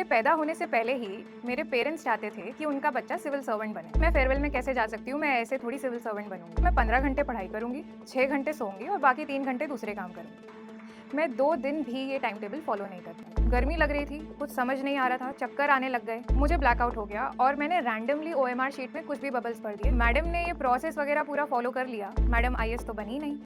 मेरे पैदा होने से पहले ही मेरे पेरेंट्स चाहते थे कि उनका बच्चा सिविल सर्वेंट बने। मैं फेयरवेल में कैसे जा सकती हूँ? मैं ऐसे थोड़ी सिविल सर्वेंट बनूंगी। मैं 15 घंटे पढ़ाई करूंगी, 6 घंटे सोऊंगी और बाकी 3 घंटे दूसरे काम करूंगी। मैं 2 दिन भी ये टाइम टेबल फॉलो नहीं कर पाई। गर्मी लग रही थी, कुछ समझ नहीं आ रहा था, चक्कर आने लग गए, मुझे ब्लैकआउट हो गया और मैंने रैंडमली ओएमआर शीट में कुछ भी बबल्स भर दिए। मैडम ने ये प्रोसेस वगैरह पूरा फॉलो कर लिया। मैडम आईएएस तो बनी नहीं।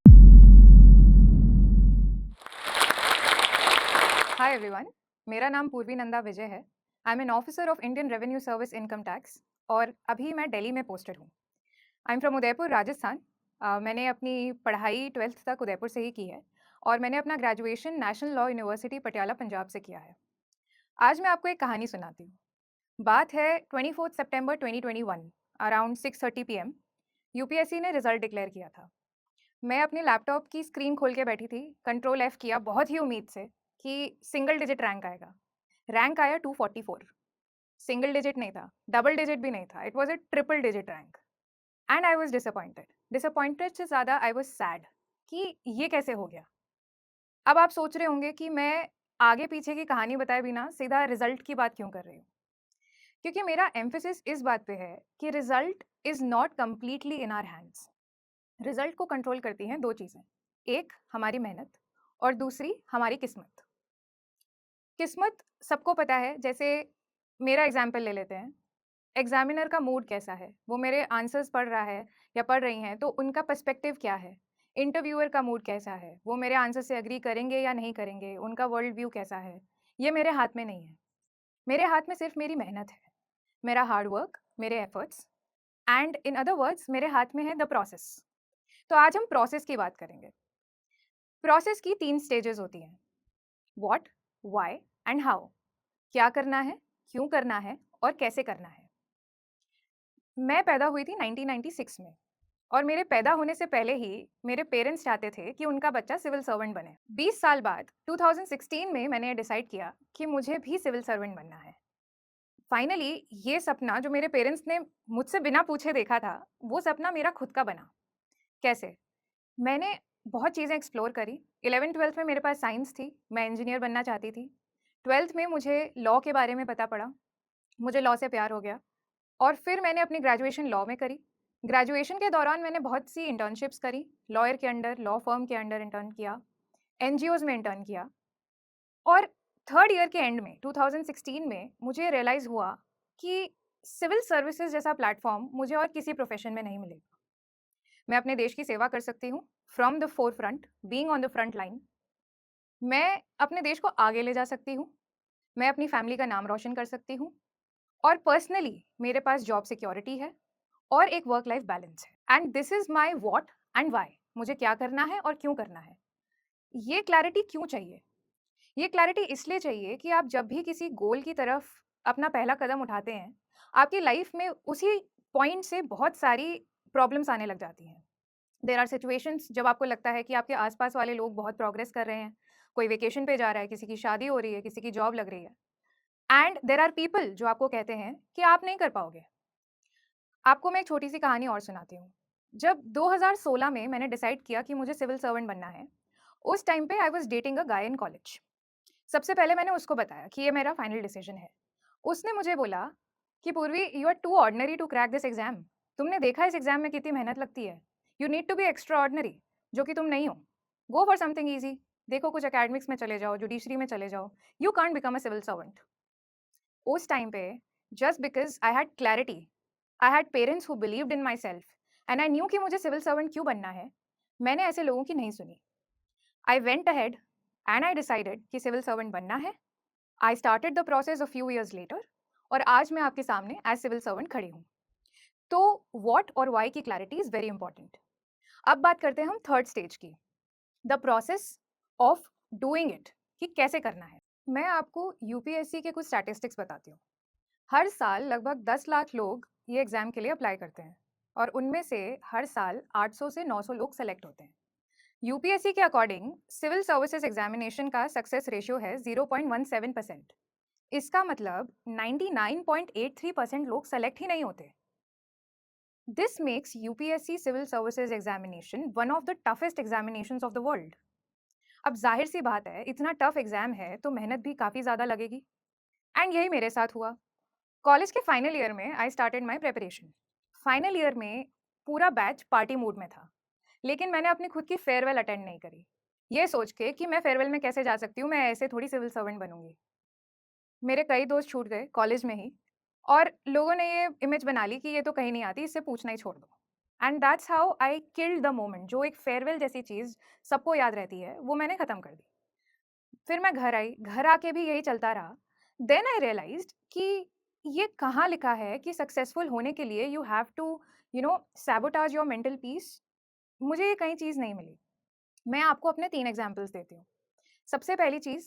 हाय एवरीवन, मेरा नाम पूर्वी नंदा विजय है। I am an officer of Indian revenue service income tax और अभी मैं दिल्ली में पोस्टेड हूँ। I am from Udaipur Rajasthan. मैंने अपनी पढ़ाई 12th तक उदयपुर से ही की है और मैंने अपना graduation national law university Patiala Punjab से किया है। आज मैं आपको एक कहानी सुनाती हूँ। बात है 24 सितंबर 2021 अराउंड 6:30 PM। यूपीएससी ने रिजल्ट डिक्लेयर किया था। मैं अपने लैपटॉप की स्क्रीन खोल के बैठी थी, कंट्रोल F किया बहुत ही उम्मीद से कि सिंगल डिजिट रैंक आएगा। रैंक आया 244। सिंगल डिजिट नहीं था, डबल डिजिट भी नहीं था, it was a triple digit rank and I was disappointed. Disappointed से ज़्यादा आई वाज सैड कि ये कैसे हो गया। अब आप सोच रहे होंगे कि मैं आगे पीछे की कहानी बताए बिना सीधा रिजल्ट की बात क्यों कर रही हूँ? क्योंकि मेरा एम्फेसिस इस बात पे है कि result is not completely in our hands. Result को कंट्रोल करती हैं दो चीज़ें, एक हमारी मेहनत और दूसरी हमारी किस्मत। किस्मत सबको पता है, जैसे मेरा एग्जाम्पल ले लेते हैं। एग्जामिनर का मूड कैसा है, वो मेरे आंसर्स पढ़ रहा है या पढ़ रही हैं तो उनका पर्सपेक्टिव क्या है। इंटरव्यूअर का मूड कैसा है, वो मेरे आंसर से एग्री करेंगे या नहीं करेंगे, उनका वर्ल्ड व्यू कैसा है, ये मेरे हाथ में नहीं है। मेरे हाथ में सिर्फ मेरी मेहनत है, मेरा हार्ड वर्क, मेरे efforts and in other words मेरे हाथ में है द प्रोसेस। तो आज हम प्रोसेस की बात करेंगे। प्रोसेस की 3 स्टेजेस होती हैं, व्हाट, व्हाई एंड हाउ। क्या करना है, क्यों करना है और कैसे करना है। मैं पैदा हुई थी 1996 में और मेरे पैदा होने से पहले ही मेरे पेरेंट्स चाहते थे कि उनका बच्चा सिविल सर्वेंट बने। 20 साल बाद 2016 में मैंने डिसाइड किया कि मुझे भी सिविल सर्वेंट बनना है। फाइनली ये सपना जो मेरे पेरेंट्स ने मुझसे बिना पूछे देखा था, वो सपना मेरा खुद का बना। कैसे? मैंने बहुत चीज़ें एक्सप्लोर करी। 11th-12th में मेरे पास साइंस थी, मैं इंजीनियर बनना चाहती थी। 12th में मुझे लॉ के बारे में पता पड़ा, मुझे लॉ से प्यार हो गया और फिर मैंने अपनी ग्रेजुएशन लॉ में करी। ग्रेजुएशन के दौरान मैंने बहुत सी इंटर्नशिप्स करी, लॉयर के अंडर, लॉ फर्म के अंडर इंटर्न किया, एनजीओज़ में इंटर्न किया और 3rd ईयर के एंड में 2016 में मुझे रियलाइज़ हुआ कि सिविल सर्विसेज जैसा प्लेटफ़ॉर्म मुझे और किसी प्रोफ़ेशन में नहीं मिलेगा। मैं अपने देश की सेवा कर सकती हूँ, from the forefront, being on the front line. मैं अपने देश को आगे ले जा सकती हूँ, मैं अपनी फैमिली का नाम रोशन कर सकती हूँ और पर्सनली मेरे पास जॉब सिक्योरिटी है और एक वर्क लाइफ बैलेंस है। And this is my what and why. मुझे क्या करना है और क्यों करना है। ये क्लैरिटी क्यों चाहिए? ये क्लैरिटी इसलिए चाहिए कि आप जब भी किसी गोल की तरफ अपना पहला कदम उठाते हैं, आपकी लाइफ में उसी पॉइंट से बहुत सारी प्रॉब्लम्स आने लग जाती हैं। देयर आर सिचुएशंस जब आपको लगता है कि आपके आसपास वाले लोग बहुत प्रोग्रेस कर रहे हैं, कोई वेकेशन पे जा रहा है, किसी की शादी हो रही है, किसी की जॉब लग रही है एंड देयर आर पीपल जो आपको कहते हैं कि आप नहीं कर पाओगे। आपको मैं एक छोटी सी कहानी और सुनाती हूँ। जब 2016 में मैंने डिसाइड किया कि मुझे सिविल सर्वेंट बनना है, उस टाइम पे I was dating a guy in college. सबसे पहले मैंने उसको बताया कि ये मेरा फाइनल डिसीजन है। उसने मुझे बोला कि Purvi, you are too ordinary to crack this exam. तुमने देखा इस एग्जाम में कितनी मेहनत लगती है। You need to be extraordinary, जो कि तुम नहीं हो। Go for something easy. देखो, कुछ एकेडमिक्स में चले जाओ, जुडिशरी में चले जाओ। You can't become a civil servant. उस टाइम पे just because I had clarity, I had parents who believed in myself and I knew कि मुझे सिविल सर्वेंट क्यों बनना है, मैंने ऐसे लोगों की नहीं सुनी। I went ahead and I decided कि सिविल सर्वेंट बनना है। I started the process a few years later और आज मैं आपके सामने एज सिविल सर्वेंट खड़ी हूँ। तो व्हाट और वाई की क्लैरिटी इज वेरी इंपॉर्टेंट। अब बात करते हैं हम थर्ड स्टेज की, the process of doing it, कि कैसे करना है। मैं आपको यूपीएससी के कुछ स्टैटिस्टिक्स बताती हूँ। हर साल लगभग 10 लाख लोग ये एग्जाम के लिए अप्लाई करते हैं और उनमें से हर साल 800 से 900 लोग सेलेक्ट होते हैं। यूपीएससी के अकॉर्डिंग सिविल सर्विसेज एग्जामिनेशन का सक्सेस रेशियो है 0.17%। इसका मतलब 99.83% लोग सेलेक्ट ही नहीं होते। This makes UPSC civil services examination one of the toughest examinations of the world. अब जाहिर सी बात है, इतना टफ एग्जाम है तो मेहनत भी काफ़ी ज़्यादा लगेगी एंड यही मेरे साथ हुआ। कॉलेज के फाइनल ईयर में I started my preparation. Final year में पूरा बैच पार्टी मूड में था, लेकिन मैंने अपनी खुद की फेयरवेल अटेंड नहीं करी। ये सोच के कि मैं फेयरवेल में कैसे जा सकती हूँ, मैं ऐसे थोड़ी सिविल सर्वेंट बनूंगी। मेरे कई दोस्त छूट गए कॉलेज में ही, और लोगों ने ये इमेज बना ली कि ये तो कहीं नहीं आती, इससे पूछना ही छोड़ दो। And that's how I killed the moment. जो एक फेयरवेल जैसी चीज़ सबको याद रहती है, वो मैंने ख़त्म कर दी। फिर मैं घर आई, घर आके भी यही चलता रहा। देन आई रियलाइज्ड कि ये कहाँ लिखा है कि सक्सेसफुल होने के लिए you have to sabotage your mental peace. मुझे ये कहीं चीज़ नहीं मिली। मैं आपको अपने 3 एग्ज़ाम्पल्स देती हूँ। सबसे पहली चीज़,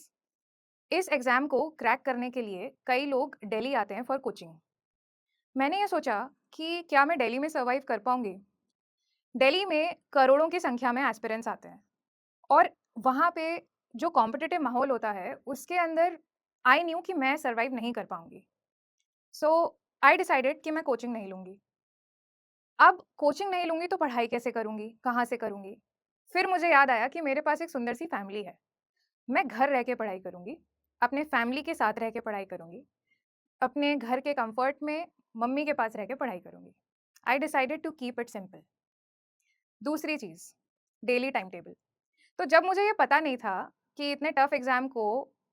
इस एग्ज़ाम को क्रैक करने के लिए कई लोग दिल्ली आते हैं फॉर कोचिंग। मैंने ये सोचा कि क्या मैं दिल्ली में सर्वाइव कर पाऊँगी? दिल्ली में करोड़ों की संख्या में एस्पिरेंट्स आते हैं, और वहाँ पे जो कॉम्पिटिटिव माहौल होता है, उसके अंदर आई न्यू कि मैं सर्वाइव नहीं कर पाऊँगी। सो आई डिसाइडेड कि मैं कोचिंग नहीं लूँगी। अब कोचिंग नहीं लूँगी तो पढ़ाई कैसे करूँगी? कहाँ से करूँगी? फिर मुझे याद आया कि मेरे पास एक सुंदर सी फैमिली है। मैं घर रह के पढ़ाई करूँगी, अपने फैमिली के साथ रह के पढ़ाई करूँगी, अपने घर के कम्फर्ट में मम्मी के पास रह के पढ़ाई करूँगी। I decided to keep it simple. दूसरी चीज़, डेली टाइम टेबल। तो जब मुझे ये पता नहीं था कि इतने टफ एग्ज़ाम को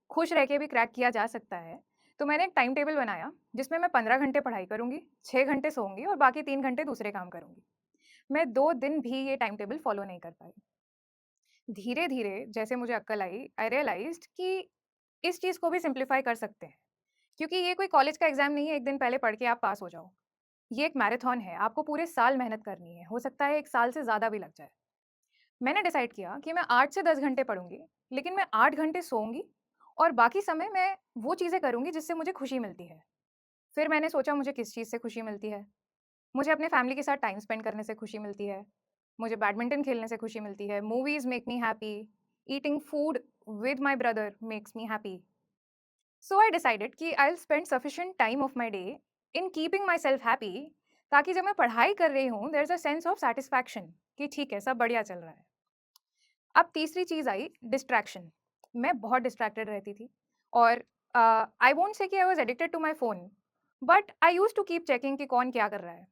खुश रह के भी क्रैक किया जा सकता है, तो मैंने एक टाइम टेबल बनाया जिसमें मैं 15 घंटे पढ़ाई करूँगी, 6 घंटे सोऊँगी और बाकी 3 घंटे दूसरे काम करूँगी। मैं 2 दिन भी ये टाइम टेबल फ़ॉलो नहीं कर पाई। धीरे-धीरे जैसे मुझे अक्ल आई, आई रियलाइज़्ड कि इस चीज़ को भी सिम्प्लीफ़ाई कर सकते हैं, क्योंकि ये कोई कॉलेज का एग्ज़ाम नहीं है, 1 दिन पहले पढ़ के आप पास हो जाओ। ये एक मैराथन है, आपको पूरे साल मेहनत करनी है, हो सकता है 1 साल से ज़्यादा भी लग जाए। मैंने डिसाइड किया कि मैं 8 से 10 घंटे पढ़ूँगी, लेकिन मैं 8 घंटे सोऊँगी और बाकी समय मैं वो चीज़ें करूँगी जिससे मुझे खुशी मिलती है। फिर मैंने सोचा मुझे किस चीज़ से खुशी मिलती है। मुझे अपने फैमिली के साथ टाइम स्पेंड करने से खुशी मिलती है, मुझे बैडमिंटन खेलने से खुशी मिलती है, movies make me happy, eating food with my brother makes me happy. So I decided कि I will spend sufficient time of my day in keeping myself happy, ताकि जब मैं पढ़ाई कर रही हूँ there is a sense of satisfaction कि ठीक है, सब बढ़िया चल रहा है। अब तीसरी चीज़ आई डिस्ट्रैक्शन। मैं बहुत डिस्ट्रैक्टेड रहती थी, और आई वोंट से कि I was addicted to my phone, but I used to keep checking कि कौन क्या कर रहा है।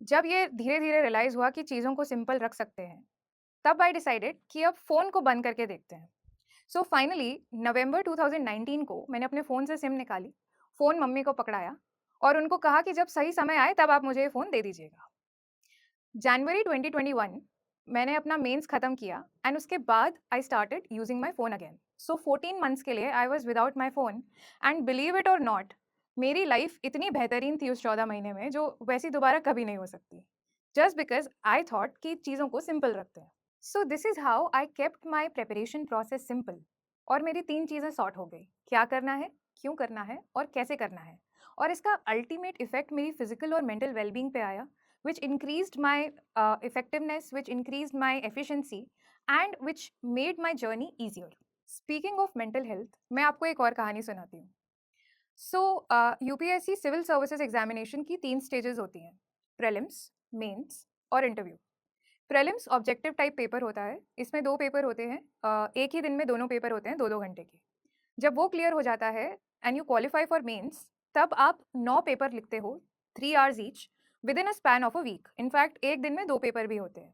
जब ये धीरे-धीरे रियलाइज़ हुआ कि चीज़ों को सिंपल रख सकते हैं, तब आई डिसाइडेड कि अब फ़ोन को बंद करके देखते हैं। सो फाइनली नवंबर 2019 को मैंने अपने फ़ोन से सिम निकाली, फ़ोन मम्मी को पकड़ाया और उनको कहा कि जब सही समय आए तब आप मुझे ये फ़ोन दे दीजिएगा। जनवरी 2021 मैंने अपना मेंस खत्म किया, एंड उसके बाद I started using my phone again. So 14 months के लिए I was without my phone, and believe it और नॉट, मेरी लाइफ़ इतनी बेहतरीन थी उस 14 महीने में जो वैसी दोबारा कभी नहीं हो सकती। जस्ट बिकॉज़ आई थॉट कि चीज़ों को सिंपल रखते हैं। So this is how I kept my preparation process simple. और मेरी 3 चीज़ें सॉर्ट हो गई, क्या करना है, क्यों करना है और कैसे करना है। और इसका अल्टीमेट इफ़ेक्ट मेरी फ़िज़िकल और मेंटल वेल-बीइंग पे आया, which increased my effectiveness, which increased my efficiency, and which made my journey easier. Speaking of mental health, मैं आपको एक और कहानी सुनाती हूँ। सो यूपीएससी सिविल सर्विसेज एग्जामिनेशन की 3 स्टेजेस होती हैं, प्रीलिम्स, मेंस और interview. Prelims objective type paper होता है, इसमें 2 पेपर होते हैं, एक ही दिन में दोनों पेपर होते हैं 2-2 घंटे के। जब वो क्लियर हो जाता है and you qualify for mains, तब आप 9 पेपर लिखते हो, 3 hours each, within a span of a week. In fact एक दिन में 2 पेपर भी होते हैं।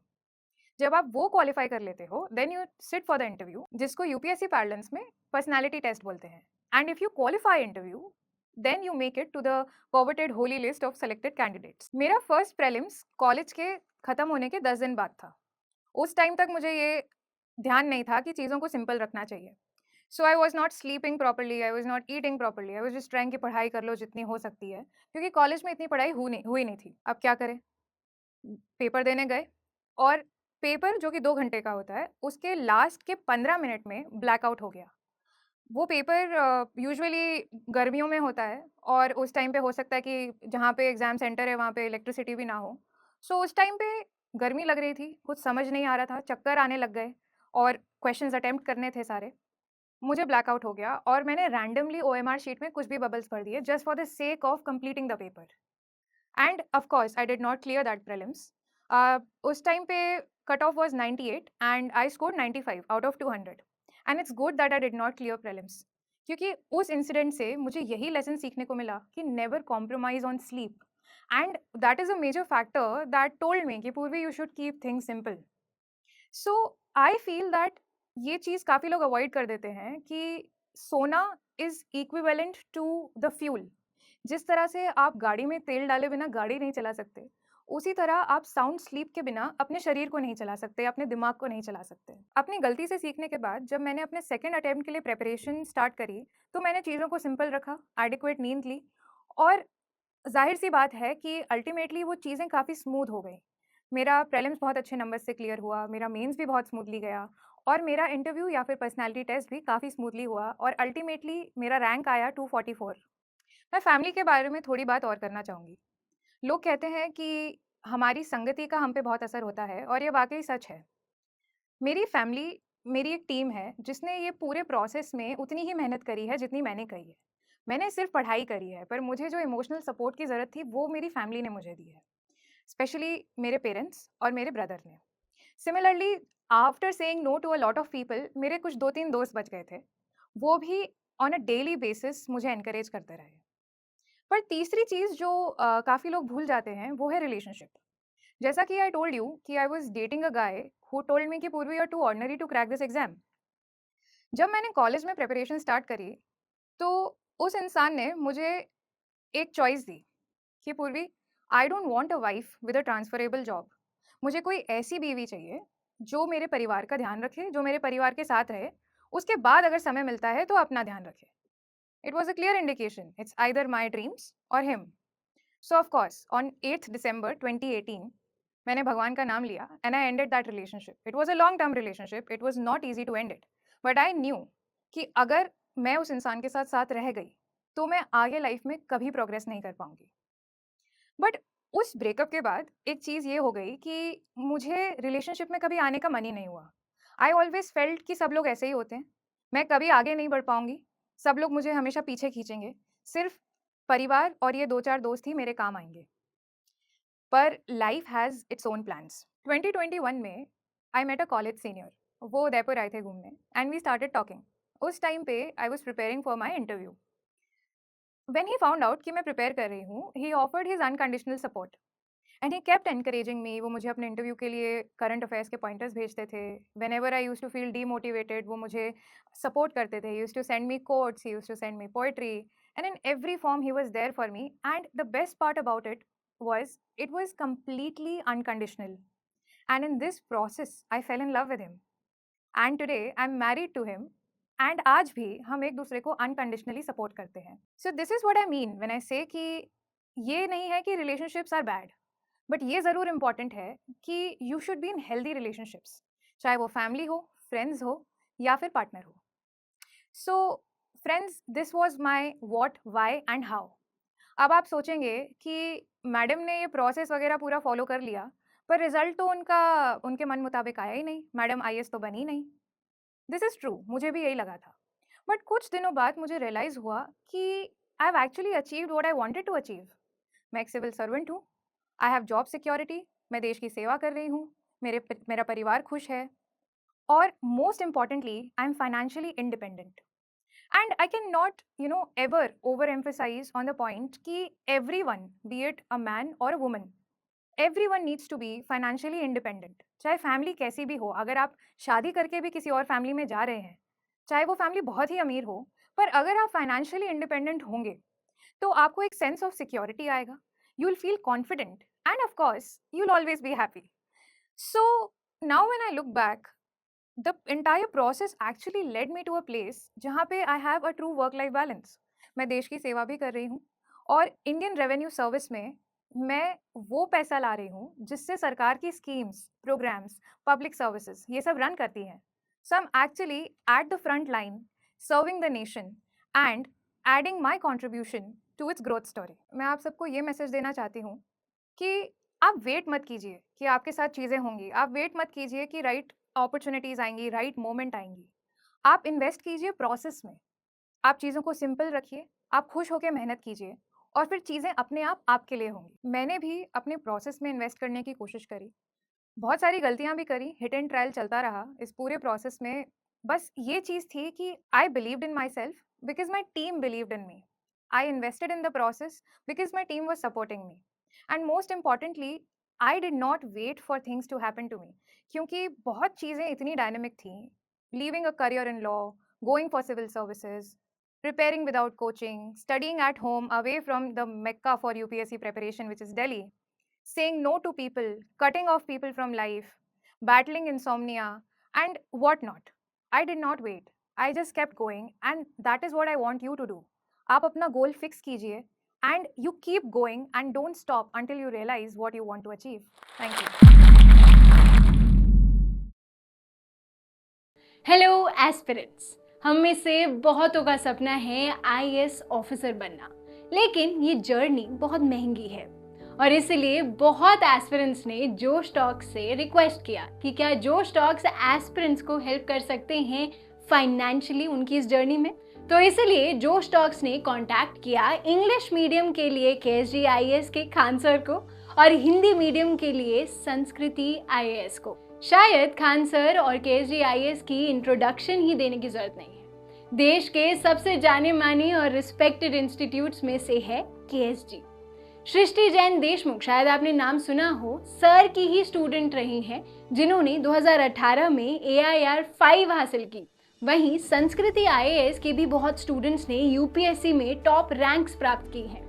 जब आप वो क्वालिफाई कर लेते हो, then you sit for the interview, जिसको यूपीएससी पैरेलल्स में पर्सनैलिटी टेस्ट बोलते हैं। And if you qualify interview, then you make it to the coveted holy list of selected candidates. मेरा फर्स्ट प्रीलिम्स कॉलेज के खत्म होने के 10 दिन बाद था। उस टाइम तक मुझे ये ध्यान नहीं था कि चीज़ों को सिंपल रखना चाहिए। So I was not sleeping properly, I was not eating properly, I was just trying कि पढ़ाई कर लो जितनी हो सकती है, क्योंकि कॉलेज में इतनी पढ़ाई हुई नहीं थी। अब क्या करें? पेपर देने गए, और पेपर जो कि 2 घंटे का होता है, उसके लास्ट के 15 मिनट में ब्लैकआउट हो गया। वो पेपर यूजुअली गर्मियों में होता है, और उस टाइम पे हो सकता है कि जहाँ पे एग्ज़ाम सेंटर है वहाँ पे इलेक्ट्रिसिटी भी ना हो। सो उस टाइम पे गर्मी लग रही थी, कुछ समझ नहीं आ रहा था, चक्कर आने लग गए, और क्वेश्चंस अटेम्प्ट करने थे सारे। मुझे ब्लैकआउट हो गया और मैंने रैंडमली ओएमआर शीट में कुछ भी बबल्स भर दिए just for the sake of completing the paper, and of course I did not clear that prelims. उस टाइम पे cut off was 98 and I scored 95 out of 200, and it's good that I did not clear prelims, क्योंकि उस incident से मुझे यही lesson सीखने को मिला कि never compromise on sleep and that is a major factor that told me कि Purvi you should keep things simple. So I feel that ये चीज़ काफ़ी लोग अवॉइड कर देते हैं कि सोना is equivalent to the fuel. जिस तरह से आप गाड़ी में तेल डाले बिना गाड़ी नहीं चला सकते, उसी तरह आप साउंड स्लीप के बिना अपने शरीर को नहीं चला सकते, अपने दिमाग को नहीं चला सकते। अपनी गलती से सीखने के बाद जब मैंने अपने सेकंड अटेम्प्ट के लिए प्रिपरेशन स्टार्ट करी, तो मैंने चीज़ों को सिंपल रखा, एडिक्वेट नींद ली और ज़ाहिर-सी बात है कि अल्टीमेटली वो चीज़ें काफ़ी स्मूथ हो गई। मेरा प्रीलिम्स बहुत अच्छे नंबर से क्लियर हुआ, मेरा मेंस भी बहुत स्मूथली गया और मेरा इंटरव्यू या फिर पर्सनैलिटी टेस्ट भी काफ़ी स्मूथली हुआ और अल्टीमेटली मेरा रैंक आया 244। मैं फैमिली के बारे में थोड़ी बात और करना चाहूँगी। लोग कहते हैं कि हमारी संगति का हम पे बहुत असर होता है और ये वाक़ई सच है। मेरी फैमिली मेरी एक टीम है जिसने ये पूरे प्रोसेस में उतनी ही मेहनत करी है जितनी मैंने करी है। मैंने सिर्फ़ पढ़ाई करी है, पर मुझे जो इमोशनल सपोर्ट की ज़रूरत थी, वो मेरी फैमिली ने मुझे दी है। स्पेशली मेरे पेरेंट्स और मेरे ब्रदर ने। Similarly after saying no to a lot of people मेरे कुछ 2-3 दोस्त बच गए थे। वो भी ऑन अ डेली बेसिस मुझे एनकरेज करते रहे। पर तीसरी चीज़ जो काफ़ी लोग भूल जाते हैं वो है रिलेशनशिप। जैसा कि आई टोल्ड यू कि I was dating a guy who told me कि Purvi you are too ordinary to crack this exam. जब मैंने कॉलेज में प्रिपरेशन स्टार्ट करी, तो उस इंसान ने मुझे एक चॉइस दी कि पूर्वी I don't want a wife with a transferable job. मुझे कोई ऐसी बीवी चाहिए जो मेरे परिवार का ध्यान रखे, जो मेरे परिवार के साथ रहे, उसके बाद अगर समय मिलता है तो अपना ध्यान रखे। It was a clear indication it's either my dreams और him. So of course on 8th दिसंबर 2018 मैंने भगवान का नाम लिया and I ended that relationship. It was a long term relationship, it was not easy to end it, but I knew कि अगर मैं उस इंसान के साथ साथ रह गई तो मैं आगे लाइफ में कभी प्रोग्रेस नहीं कर पाऊंगी। बट उस ब्रेकअप के बाद एक चीज़ ये हो गई कि मुझे रिलेशनशिप में कभी आने का मन ही नहीं हुआ। आई ऑलवेज़ फेल्ट कि सब लोग ऐसे ही होते हैं। मैं कभी आगे नहीं बढ़ पाऊँगी। सब लोग मुझे हमेशा पीछे खींचेंगे। सिर्फ़ परिवार और ये 2-4 दोस्त ही मेरे काम आएँगे। पर life has its own plans. 2021 में I met a college senior. वो उदयपुर आए थे घूमने एंड वी स्टार्टेड टॉकिंग। उस टाइम पे I was preparing for my interview. When he found out कि मैं प्रिपेयर कर रही हूँ, he offered his unconditional support. And he kept encouraging me. वो मुझे अपने इंटरव्यू के लिए करंट अफेयर्स के पॉइंटर्स भेजते थे। Whenever I used to feel demotivated, वो मुझे सपोर्ट करते थे। He used to send me quotes, he used to send me poetry and in every form he was there for me. And the best part about it was completely unconditional. And in this process I fell in love with him and today I am married to him. And आज भी हम एक दूसरे को unconditionally support करते हैं। So this is what I mean when I से कि ये नहीं है कि रिलेशनशिप्स आर बैड, बट ये ज़रूर इम्पॉर्टेंट है कि you should be in healthy relationships, चाहे वो फैमिली हो, फ्रेंड्स हो या फिर पार्टनर हो। So friends, this was my what, why and how. अब आप सोचेंगे कि मैडम ने ये प्रोसेस वगैरह पूरा फॉलो कर लिया, पर रिजल्ट तो उनका उनके मन मुताबिक आया ही नहीं, मैडम आईएएस तो बनी नहीं। दिस इज़ ट्रू, मुझे भी यही लगा था। बट कुछ दिनों बाद मुझे रियलाइज़ हुआ कि I have actually achieved what I wanted to achieve. मैं एक सिविल सर्वेंट हूँ, आई हैव जॉब सिक्योरिटी, मैं देश की सेवा कर रही हूँ, मेरा परिवार खुश है और most importantly I am financially independent. And I can not ever over emphasize on the point कि everyone, be it a man और a woman, everyone needs to be financially independent. चाहे फैमिली कैसी भी हो, अगर आप शादी करके भी किसी और फैमिली में जा रहे हैं, चाहे वो फैमिली बहुत ही अमीर हो, पर अगर आप फाइनेंशियली इंडिपेंडेंट होंगे तो आपको एक सेंस ऑफ सिक्योरिटी आएगा। You will feel confident and of course you will always be happy. So now when I look back, the entire process actually led me to a place जहाँ पे I have a true work life balance. मैं देश की सेवा भी कर रही हूँ और इंडियन रेवेन्यू सर्विस में मैं वो पैसा ला रही हूँ जिससे सरकार की स्कीम्स, प्रोग्राम्स, पब्लिक सर्विसेज ये सब रन करती हैं। So I am actually at the front line serving the nation and adding my contribution to its growth story. मैं आप सबको ये मैसेज देना चाहती हूँ कि आप वेट मत कीजिए कि आपके साथ चीज़ें होंगी। आप वेट मत कीजिए कि राइट अपॉर्च्युनिटीज़ आएँगी, राइट मोमेंट आएँगी। आप इन्वेस्ट कीजिए प्रोसेस में। आप चीज़ों को सिंपल रखिए, आप खुश होके मेहनत कीजिए और फिर चीज़ें अपने आप आपके लिए होंगी। मैंने भी अपने प्रोसेस में इन्वेस्ट करने की कोशिश करी। बहुत सारी गलतियाँ भी करी, हिट एंड ट्रायल चलता रहा। इस पूरे प्रोसेस में बस ये चीज़ थी कि I believed in myself because my team believed in me. I invested in the process because my team was supporting me. And most importantly, I did not wait for things to happen to me, क्योंकि बहुत चीज़ें इतनी dynamic थी. Leaving a career in law, going for civil services, preparing without coaching, studying at home away from the mecca for UPSC preparation, which is Delhi, saying no to people, cutting off people from life, battling insomnia, and whatnot. I did not wait. I just kept going, and that is what I want you to do. आप अपना गोल fix कीजिए and you keep going and don't stop until you realize what you want to achieve. Thank you. Hello aspirants. हम में से बहुतों का सपना है आईएएस ऑफिसर बनना, लेकिन ये जर्नी बहुत महंगी है और इसलिए बहुत एस्पिरेंट्स ने जोश टॉक्स से रिक्वेस्ट किया कि क्या जोश टॉक्स एस्पिरेंट्स को हेल्प कर सकते हैं फाइनेंशियली उनकी इस जर्नी में। तो इसलिए जोश टॉक्स ने कांटेक्ट किया इंग्लिश मीडियम के लिए केएसजी आईएएस के खान सर को और हिंदी मीडियम के लिए संस्कृति आईएएस को। शायद खान सर और केएसजी आईएएस की इंट्रोडक्शन ही देने की जरूरत नहीं है। देश के सबसे जाने माने और रिस्पेक्टेड इंस्टीट्यूट्स में से है केएसजी। सृष्टि जैन देशमुख, शायद आपने नाम सुना हो, सर की ही स्टूडेंट रही हैं जिन्होंने 2018 में AIR 5 हासिल की। वहीं संस्कृति आईएएस के भी बहुत स्टूडेंट्स ने यूपीएससी में टॉप रैंक्स प्राप्त की हैं।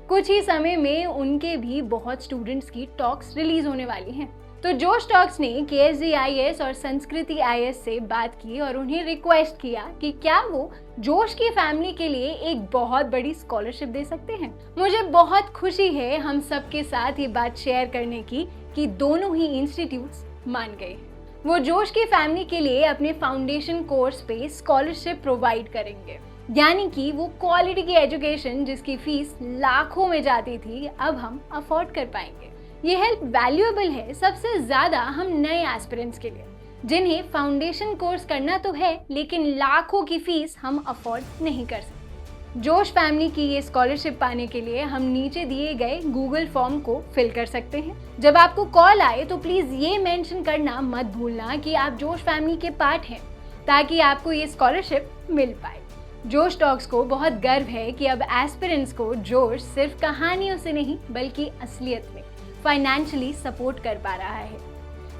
कुछ ही समय में उनके भी बहुत स्टूडेंट्स की टॉक्स रिलीज होने वाली हैं। तो जोश टॉक्स ने केएसजी आईएएस और संस्कृति आईएएस से बात की और उन्हें रिक्वेस्ट किया कि क्या वो जोश की फैमिली के लिए एक बहुत बड़ी स्कॉलरशिप दे सकते हैं। मुझे बहुत खुशी है हम सबके साथ ये बात शेयर करने की कि दोनों ही इंस्टीट्यूट्स मान गए। वो जोश की फैमिली के लिए अपने फाउंडेशन कोर्स पे स्कॉलरशिप प्रोवाइड करेंगे, यानी कि वो क्वालिटी की एजुकेशन जिसकी फीस लाखों में जाती थी अब हम अफोर्ड कर पाएंगे। ये हेल्प वैल्यूएबल है सबसे ज्यादा हम नए एस्पिरेंट्स के लिए, जिन्हें फाउंडेशन कोर्स करना तो है लेकिन लाखों की फीस हम अफोर्ड नहीं कर सकते। जोश फैमिली की ये स्कॉलरशिप पाने के लिए हम नीचे दिए गए गूगल फॉर्म को फिल कर सकते हैं। जब आपको कॉल आए तो प्लीज ये मेंशन करना मत भूलना कि आप जोश फैमिली के पार्ट हैं, ताकि आपको ये स्कॉलरशिप मिल पाए। जोश टॉक्स को बहुत गर्व है कि अब एस्पिरेंट्स को जोश सिर्फ कहानियों से नहीं बल्कि असलियत में फाइनेंशियली सपोर्ट कर पा रहा है।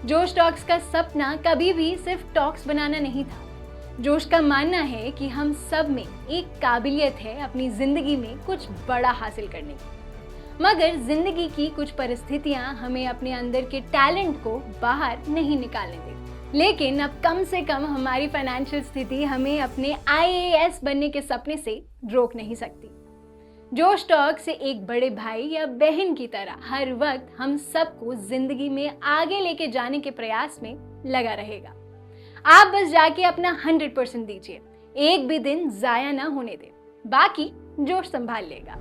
जोश टॉक्स का सपना कभी भी सिर्फ टॉक्स बनाना नहीं था। जोश का मानना है कि हम सब में एक काबिलियत है अपनी जिंदगी में कुछ बड़ा हासिल करने की, मगर जिंदगी की कुछ परिस्थितियां हमें अपने अंदर के टैलेंट को बाहर नहीं निकालने देती। लेकिन अब कम से कम हमारी फाइनेंशियल स्थिति हमें अपने आईएएस बनने के सपने से रोक नहीं सकती। जोश टॉक से एक बड़े भाई या बहन की तरह हर वक्त हम सबको जिंदगी में आगे लेके जाने के प्रयास में लगा रहेगा। आप बस जाके अपना 100% दीजिए, एक भी दिन जाया ना होने दें, बाकी जोश संभाल लेगा।